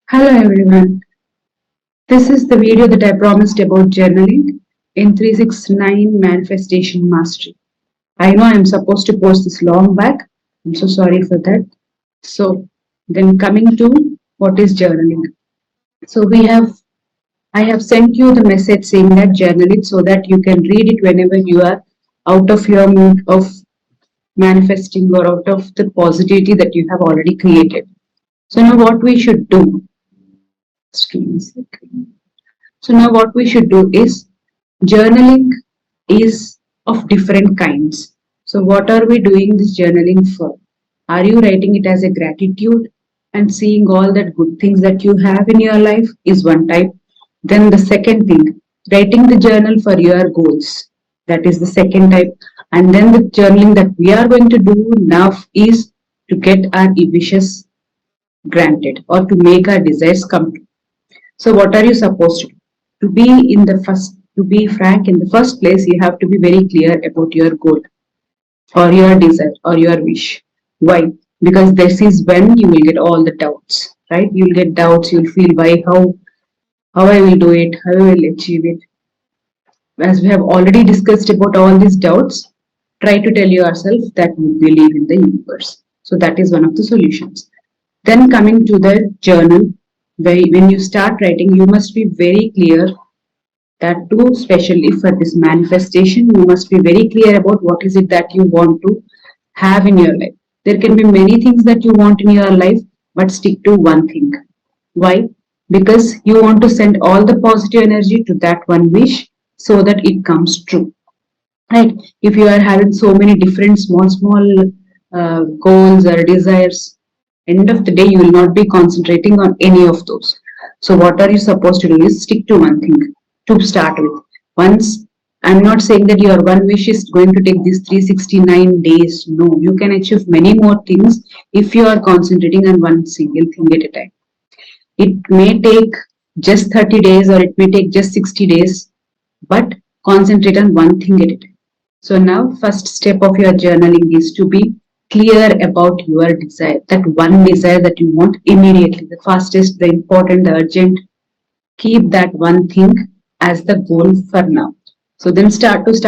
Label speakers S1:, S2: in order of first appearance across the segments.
S1: Hello everyone. This is the video that I promised about journaling in 369 Manifestation Mastery. I know I'm supposed to post this long back. I'm so sorry for that. So then coming to what is journaling. So I have sent you the message saying that journal it so that you can read it whenever you are out of your mood of manifesting or out of the positivity that you have already created. So now what we should do. Screen is okay. So now what we should do is journaling is of different kinds. So what are we doing this journaling for? Are you writing it as a gratitude and seeing all that good things that you have in your life is one type. Then the second thing, writing the journal for your goals. That is the second type. And then the journaling that we are going to do now is to get our wishes granted or to make our desires come true. So what are you supposed to do? To be frank, in the first place, you have to be very clear about your goal or your desire or your wish. Why? Because this is when you will get all the doubts, right? You'll get doubts, you'll feel how I will do it, how I will achieve it. As we have already discussed about all these doubts, try to tell yourself that you believe in the universe. So that is one of the solutions. Then coming to the journal, when you start writing, you must be very clear that too, especially for this manifestation, you must be very clear about what is it that you want to have in your life. There can be many things that you want in your life, but stick to one thing. Why? Because you want to send all the positive energy to that one wish so that it comes true. Right? If you are having so many different small goals or desires, end of the day you will not be concentrating on any of those. So what are you supposed to do is stick to one thing to start with. Once, I'm not saying that your one wish is going to take these 369 days. No, you can achieve many more things if you are concentrating on one single thing at a time. It may take just 30 days or it may take just 60 days, but concentrate on one thing at a time. So now first step of your journaling is to be clear about your desire, that one desire that you want immediately, the fastest, the important, the urgent. Keep that one thing as the goal for now. So then start with,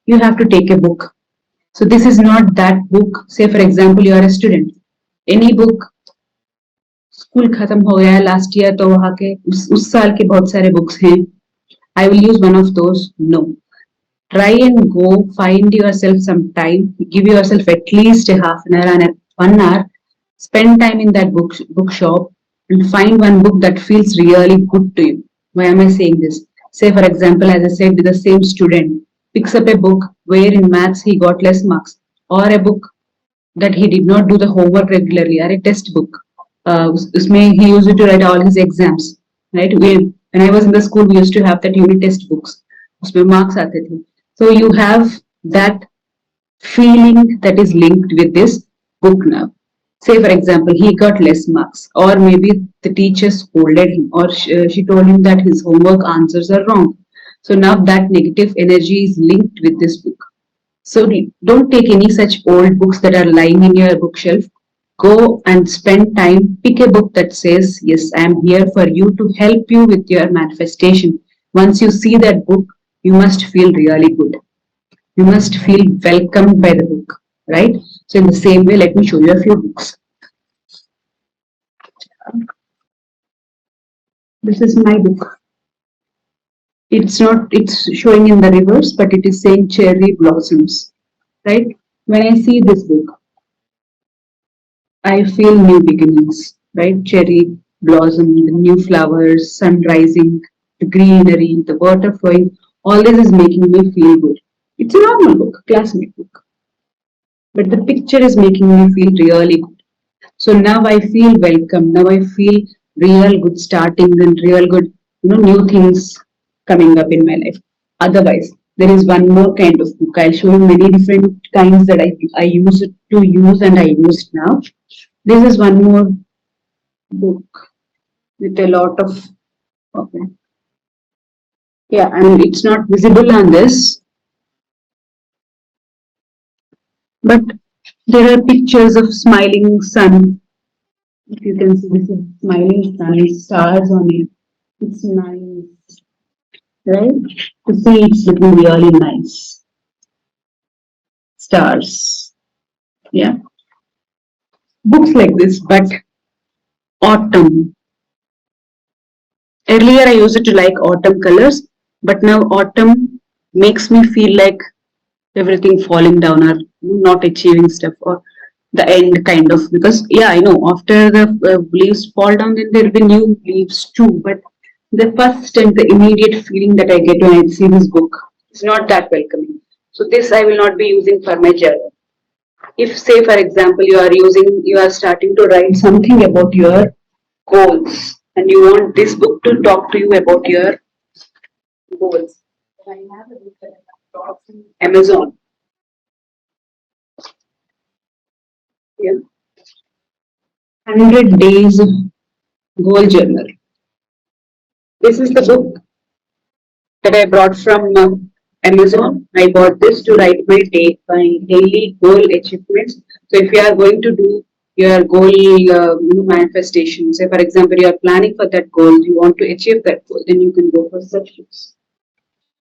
S1: you have to take a book. So this is not that book. Say for example, you are a student. Any book, school खत्म हो गया है last year तो वहां के उस साल के बहुत सारे बुक्स हैं. I will use one of those. No. Try and go find yourself some time. Give yourself at least a half an hour and 1 hour. Spend time in that bookshop and find one book that feels really good to you. Why am I saying this? Say, for example, as I said, the same student picks up a book where in maths he got less marks, or a book that he did not do the homework regularly, or a test book. उसमें he used to write all his exams, right? When I was in the school, we used to have that unit test books. उसमें marks आते थे. So you have that feeling that is linked with this book now. Say, for example, he got less marks, or maybe the teacher scolded him, or she told him that his homework answers are wrong. So now that negative energy is linked with this book. So don't take any such old books that are lying in your bookshelf. Go and spend time. Pick a book that says, yes, I am here for you to help you with your manifestation. Once you see that book, you must feel really good. You must feel welcomed by the book, right? So in the same way, let me show you a few books. This is my book. It's showing in the reverse, but it is saying cherry blossoms, right? When I see this book, I feel new beginnings, right? Cherry blossom, the new flowers, sun rising, the greenery, the water flowing. All this is making me feel good. It's a normal book, classmate book, but the picture is making me feel really good. So now I feel welcome. Now I feel real good starting and real good, new things coming up in my life. Otherwise, there is one more kind of book. I'll show you many different kinds that I used to use and I used now. This is one more book with a lot of, okay. Yeah, and it's not visible on this, but there are pictures of smiling sun, If you can see, this is smiling sun, stars on it. It's nice, right? To see it's looking really nice. Stars. Yeah. Books like this, but autumn. Earlier I used to like autumn colors, but now autumn makes me feel like everything falling down or not achieving stuff or the end kind of, because yeah, I know after the leaves fall down then there will be new leaves too, but the first and the immediate feeling that I get when I see this book is not that welcoming. So this I will not be using for my journal. If say for example you are starting to write something about your goals and you want this book to talk to you about your goals, I have a book that I bought from Amazon. Yeah. 100 Days Goal Journal. This is the book that I brought from Amazon. I bought this to write my daily goal achievements. So if you are going to do your goal manifestation, say for example you are planning for that goal, you want to achieve that goal, then you can go for such books.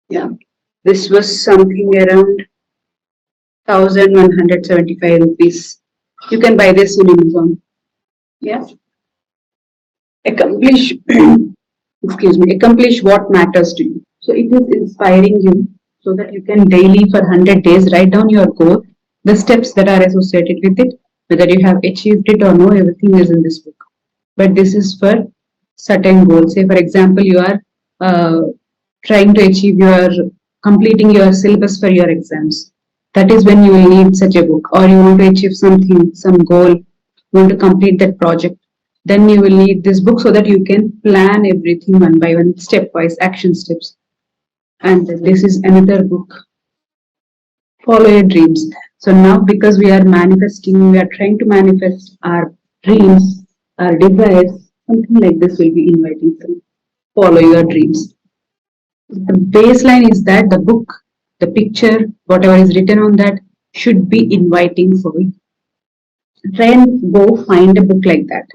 S1: Yeah, this was something around 1,175 rupees. You can buy this on Amazon. Yeah, accomplish excuse me, accomplish what matters to you. So it is inspiring you so that you can daily for 100 days write down your goal, the steps that are associated with it, whether you have achieved it or no, everything is in this book. But this is for certain goals. Say, for example, you are trying to achieve your completing your syllabus for your exams. That is when you will need such a book, or you want to achieve something, some goal, you want to complete that project, then you will need this book so that you can plan everything one by one, stepwise action steps. And this is another book, Follow Your Dreams. So now because we are manifesting, we are trying to manifest our dreams, our desires, something like this will be inviting for you. Follow your dreams. The baseline is that the book, the picture, whatever is written on that should be inviting for you. Try and go find a book like that.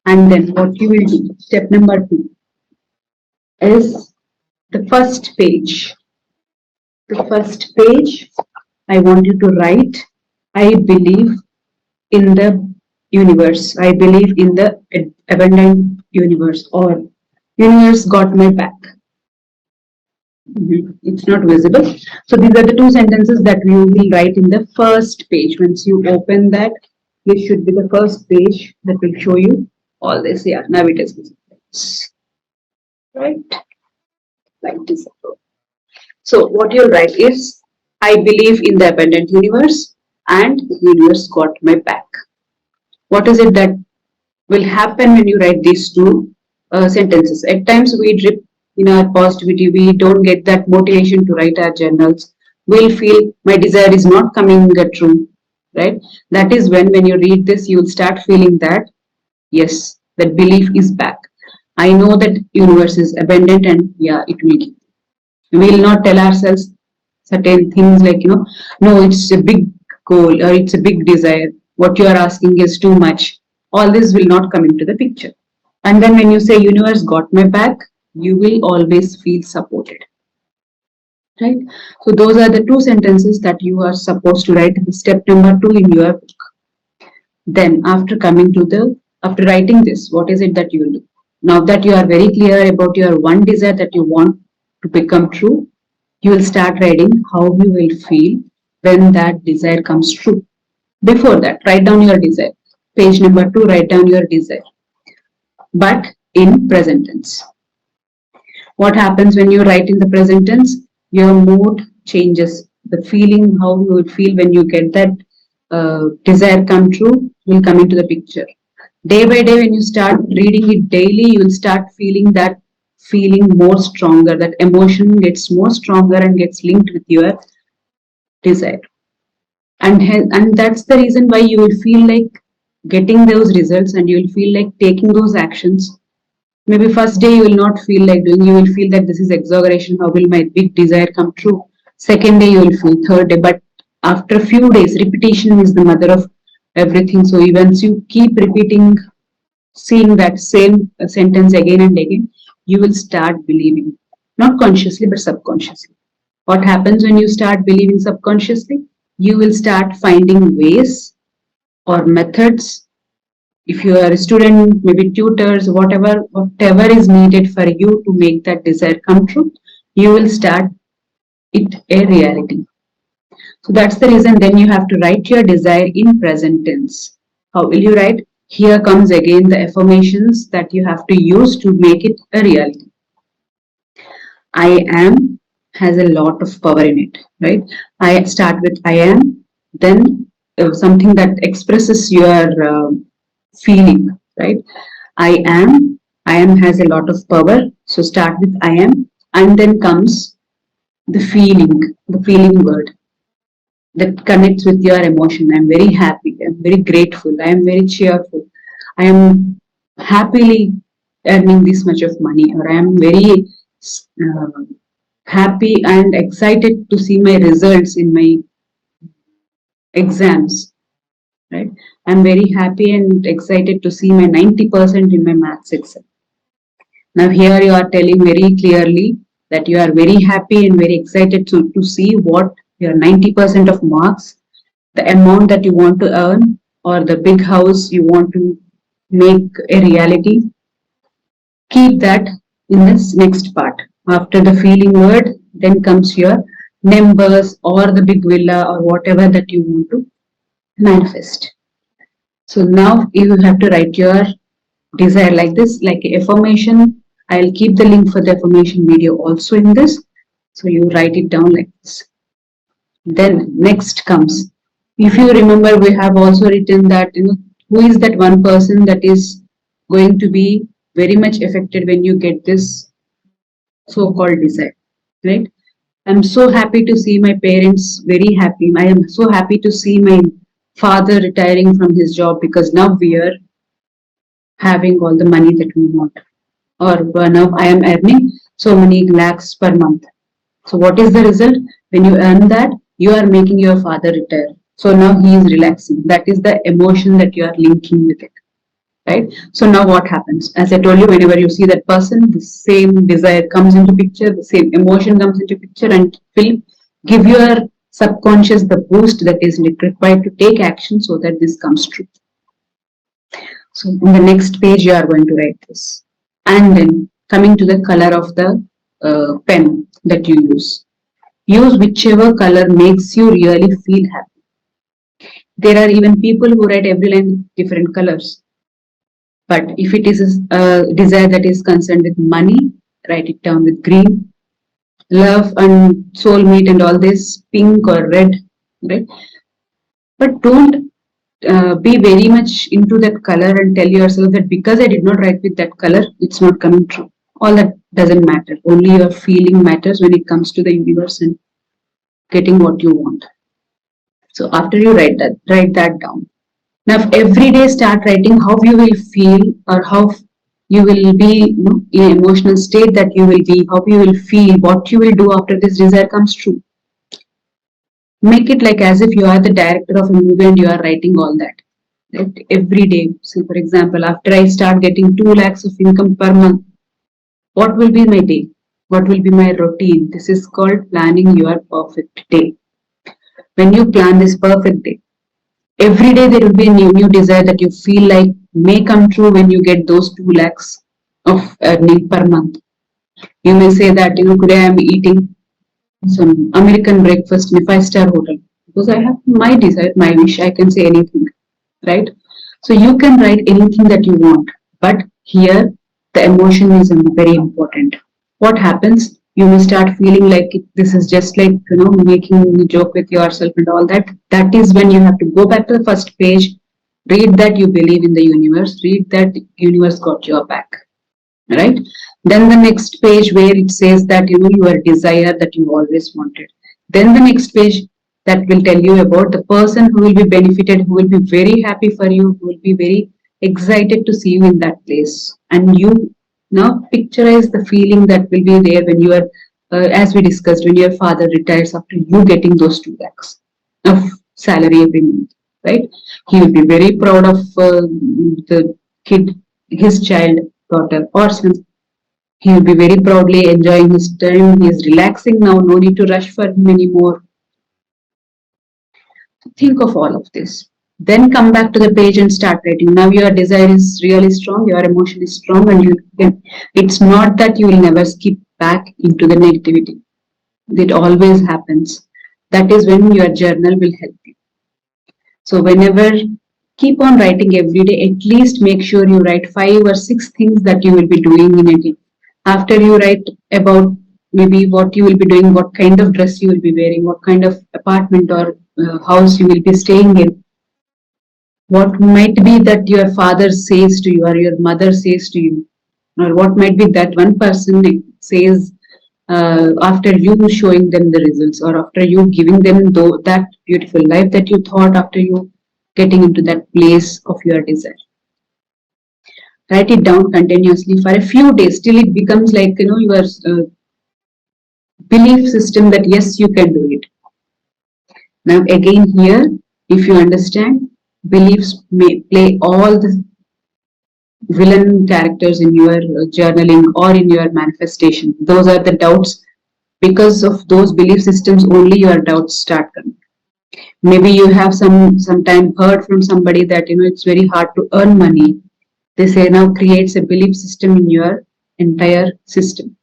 S1: And then what you will do, step number 2 is the first page. The first page, I want you to write, I believe in the universe. I believe in the abundant universe, or universe got my back. It's not visible. So these are the two sentences that you will write in the first page. Once you open that, this should be the first page that will show you all this. Yeah, now it is visible. Right, like this. So what you'll write is, I believe in the abundant universe and universe got my back. What is it that will happen when you write these two sentences? At times we drip in our positivity, we don't get that motivation to write our journals. We'll feel my desire is not coming true, right? That is when you read this, you'll start feeling that, yes, that belief is back. I know that universe is abundant and yeah, it will give. We'll not tell ourselves certain things like, no, it's a big goal or it's a big desire. What you are asking is too much. All this will not come into the picture. And then when you say universe got my back, you will always feel supported. Right? So those are the two sentences that you are supposed to write. Step number 2 in your book. Then after writing this, what is it that you will do? Now that you are very clear about your one desire that you want to become true, you will start writing how you will feel when that desire comes true. Before that, write down your desire. Page number 2, write down your desire, but in present tense. What happens when you write in the present tense? Your mood changes. The feeling, how you would feel when you get that desire come true, will come into the picture. Day by day, when you start reading it daily, you will start feeling that feeling more stronger. That emotion gets more stronger and gets linked with your desire. And that's the reason why you will feel like getting those results and you will feel like taking those actions. Maybe first day you will not feel like doing, you will feel that this is exaggeration, how will my big desire come true? Second day you will feel, third day, but after a few days, repetition is the mother of everything. So once you keep repeating seeing that same sentence again and again, you will start believing, not consciously but subconsciously. What happens when you start believing subconsciously? You will start finding ways or methods. If you are a student, maybe tutors, whatever is needed for you to make that desire come true, you will start it a reality. So that's the reason then you have to write your desire in present tense. How will you write? Here comes again the affirmations that you have to use to make it a reality. I am has a lot of power in it, right? I start with I am, then something that expresses your feeling, right? I am, I am has a lot of power. So start with I am, and then comes the feeling word that connects with your emotion. I'm very happy. I'm very grateful. I am very cheerful. I am happily earning this much of money, or I am very uh, happy and excited to see my results in my exams. Right? I'm very happy and excited to see my 90% in my maths exam. Now here you are telling very clearly that you are very happy and very excited to see what your 90% of marks, the amount that you want to earn, or the big house you want to make a reality. Keep that in this next part. After the feeling word, then comes your numbers or the big villa or whatever that you want to manifest. So now you have to write your desire like this, like affirmation. I'll keep the link for the affirmation video also in this. So you write it down like this. Then next comes, if you remember, we have also written that, who is that one person that is going to be very much affected when you get this so-called desire, right? I'm so happy to see my parents very happy. I am so happy to see my father retiring from his job because now we are having all the money that we want. Or now I am earning so many lakhs per month. So what is the result? When you earn that, you are making your father retire. So now he is relaxing. That is the emotion that you are linking with it. Right? So now what happens? As I told you, whenever you see that person, the same desire comes into picture, the same emotion comes into picture and will give your subconscious the boost that is required to take action so that this comes true. So in the next page, you are going to write this. And then coming to the color of the pen that you use. Use whichever color makes you really feel happy. There are even people who write every line different colors. But if it is a desire that is concerned with money, write it down with green. Love and soulmate and all this, pink or red, right? But don't be very much into that color and tell yourself that because I did not write with that color, it's not coming true. All that doesn't matter. Only your feeling matters when it comes to the universe and getting what you want. So after you write that down. Now every day start writing how you will feel or how you will be, in an emotional state that you will be, how you will feel, what you will do after this desire comes true. Make it like as if you are the director of a movie and you are writing all that. Right? Every day. So for example, after I start getting 2 lakhs of income per month, what will be my day? What will be my routine? This is called planning your perfect day. When you plan this perfect day, every day there will be a new desire that you feel like may come true when you get those 2 lakhs of earning per month. You may say that, today I am eating some American breakfast in a 5-star hotel because I have my desire, my wish. I can say anything, right? So you can write anything that you want, but here the emotion is very important. What happens? You may start feeling like this is just like making a joke with yourself and all that. That is when you have to go back to the first page, read that you believe in the universe, read that universe got your back, right? Then the next page where it says that your desire that you always wanted. Then the next page that will tell you about the person who will be benefited, who will be very happy for you, who will be very excited to see you in that place. And you now picturize the feeling that will be there when you are, as we discussed, when your father retires after you getting those 2 lakhs of salary every month, right? He will be very proud of the kid his child, daughter, or son. He will be very proudly enjoying his time. He is relaxing now. No need to rush for him anymore. Think of all of this. Then come back to the page and start writing. Now your desire is really strong, your emotion is strong, and you can. It's not that you will never skip back into the negativity. It always happens. That is when your journal will help you. So whenever keep on writing every day, at least make sure you write 5 or 6 things that you will be doing in a day. After you write about maybe what you will be doing, what kind of dress you will be wearing, what kind of apartment or house you will be staying in, what might be that your father says to you or your mother says to you, or what might be that one person says after you showing them the results or after you giving them that beautiful life that you thought after you getting into that place of your desire. Write it down continuously for a few days till it becomes like your belief system that yes, you can do it. Now again here, if you understand, beliefs may play all the villain characters in your journaling or in your manifestation. Those are the doubts. Because of those belief systems, only your doubts start coming. Maybe you have sometime heard from somebody that it's very hard to earn money. They say now creates a belief system in your entire system.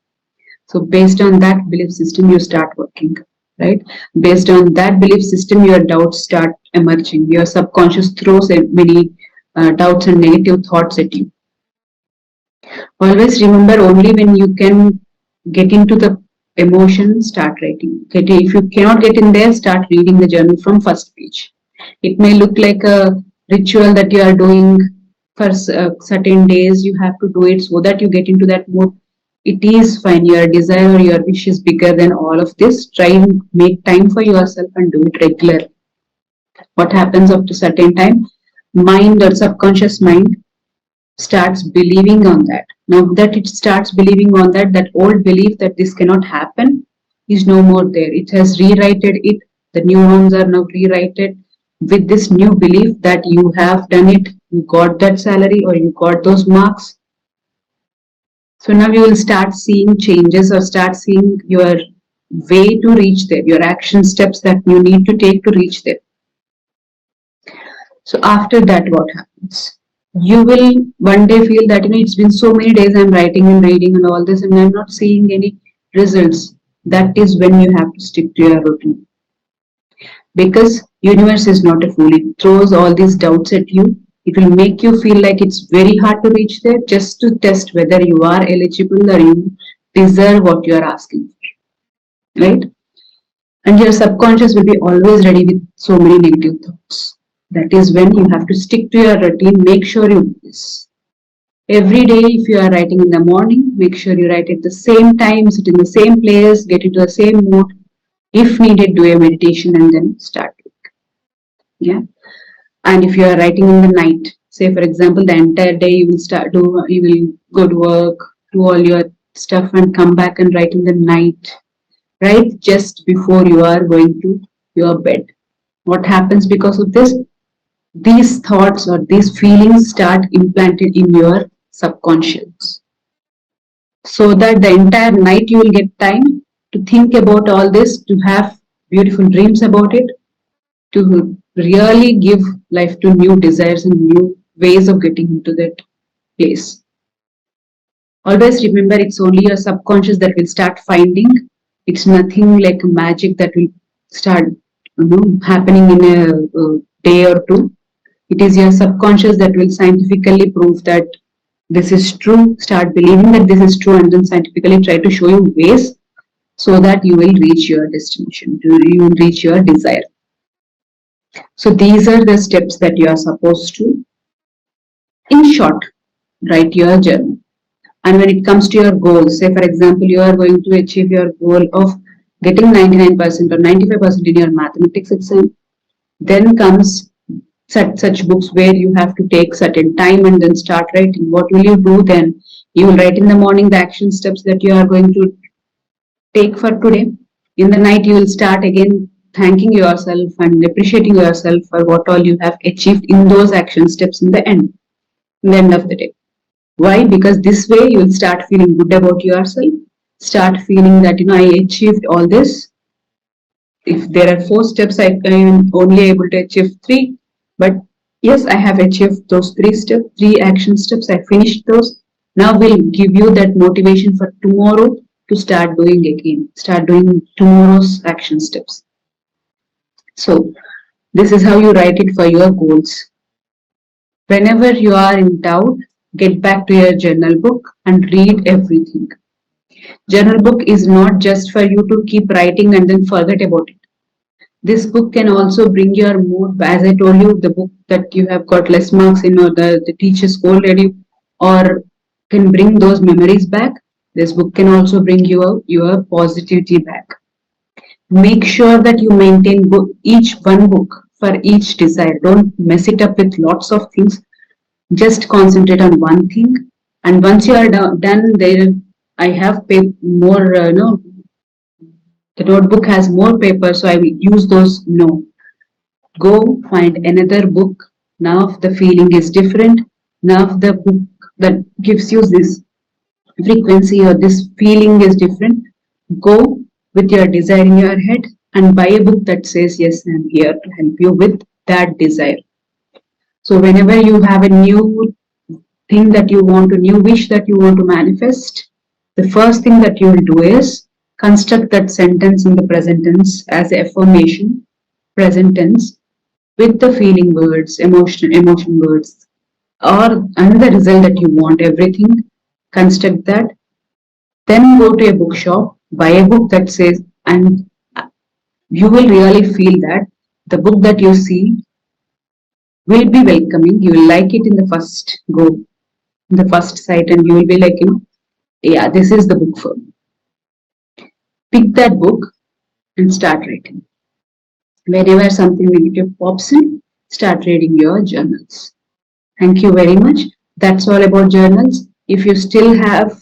S1: So based on that belief system, you start working, right? Based on that belief system, your doubts start emerging. Your subconscious throws many doubts and negative thoughts at you. Always remember, only when you can get into the emotion, start writing. If you cannot get in there, start reading the journal from first page. It may look like a ritual that you are doing for certain days. You have to do it so that you get into that mood. It is fine. Your desire or your wish is bigger than all of this. Try and make time for yourself and do it regularly. What happens after certain time? Mind or subconscious mind starts believing on that. Now that it starts believing on that, that old belief that this cannot happen is no more there. It has rewritten it. The neurons are now rewritten with this new belief that you have done it, you got that salary or you got those marks. So now you will start seeing changes or start seeing your way to reach there, your action steps that you need to take to reach there. So after that, what happens? You will one day feel that it's been so many days I'm writing and reading and all this and I'm not seeing any results. That is when you have to stick to your routine. Because universe is not a fool. It throws all these doubts at you. It will make you feel like it's very hard to reach there just to test whether you are eligible or you deserve what you are asking for. Right? And your subconscious will be always ready with so many negative thoughts. That is when you have to stick to your routine. Make sure you do this. Every day, if you are writing in the morning, make sure you write at the same time, sit in the same place, get into the same mood. If needed, do a meditation and then start. Yeah. And if you are writing in the night, say for example, the entire day you will go to work, do all your stuff and come back and write in the night. Right just before you are going to your bed. What happens because of this? These thoughts or these feelings start implanted in your subconscious. So that the entire night you will get time to think about all this, to have beautiful dreams about it, to really give life to new desires and new ways of getting into that place. Always remember, it's only your subconscious that will start finding. It's nothing like magic that will start happening in a day or two. It is your subconscious that will scientifically prove that this is true. Start believing that this is true and then scientifically try to show you ways so that you will reach your destination, you will reach your desire. So these are the steps that you are supposed to, in short, write your journey. And when it comes to your goals, say for example, you are going to achieve your goal of getting 99% or 95% in your mathematics exam, then comes such books where you have to take certain time and then start writing. What will you do then? You will write in the morning the action steps that you are going to take for today. In the night, you will start again thanking yourself and appreciating yourself for what all you have achieved in those action steps in the end of the day. Why? Because this way you will start feeling good about yourself, start feeling that I achieved all this. If there are 4 steps, I am only able to achieve 3, but yes, I have achieved those 3 steps, 3 action steps. I finished those. Now we'll give you that motivation for tomorrow to start doing again, start doing tomorrow's action steps. So this is how you write it for your goals. Whenever you are in doubt, get back to your journal book and read everything. Journal book is not just for you to keep writing and then forget about it. This book can also bring your mood. As I told you, the book that you have got less marks in, or the teacher scolded you, or can bring those memories back. This book can also bring your positivity back. Make sure that you maintain each one book for each desire. Don't mess it up with lots of things. Just concentrate on one thing. And once you are done, there I have more. No, the notebook has more paper, so I will use those. No, go find another book. Now the feeling is different. Now the book that gives you this frequency or this feeling is different. Go with your desire in your head and buy a book that says, yes, I'm here to help you with that desire. So whenever you have a new thing that you want to, new wish that you want to manifest, the first thing that you will do is construct that sentence in the present tense as affirmation, present tense, with the feeling words, emotion words, or another result that you want, everything, construct that. Then go to a bookshop, buy a book that says, and you will really feel that the book that you see will be welcoming. You will like it in the first go, in the first sight, and you will be like, yeah, this is the book for me. Pick that book and start writing. Whenever something negative pops in, start reading your journals. Thank you very much. That's all about journals. If you still have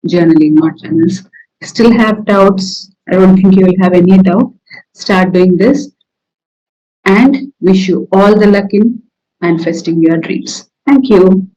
S1: journaling, not journals, still have doubts, I don't think you will have any doubt. Start doing this and wish you all the luck in manifesting your dreams. Thank you.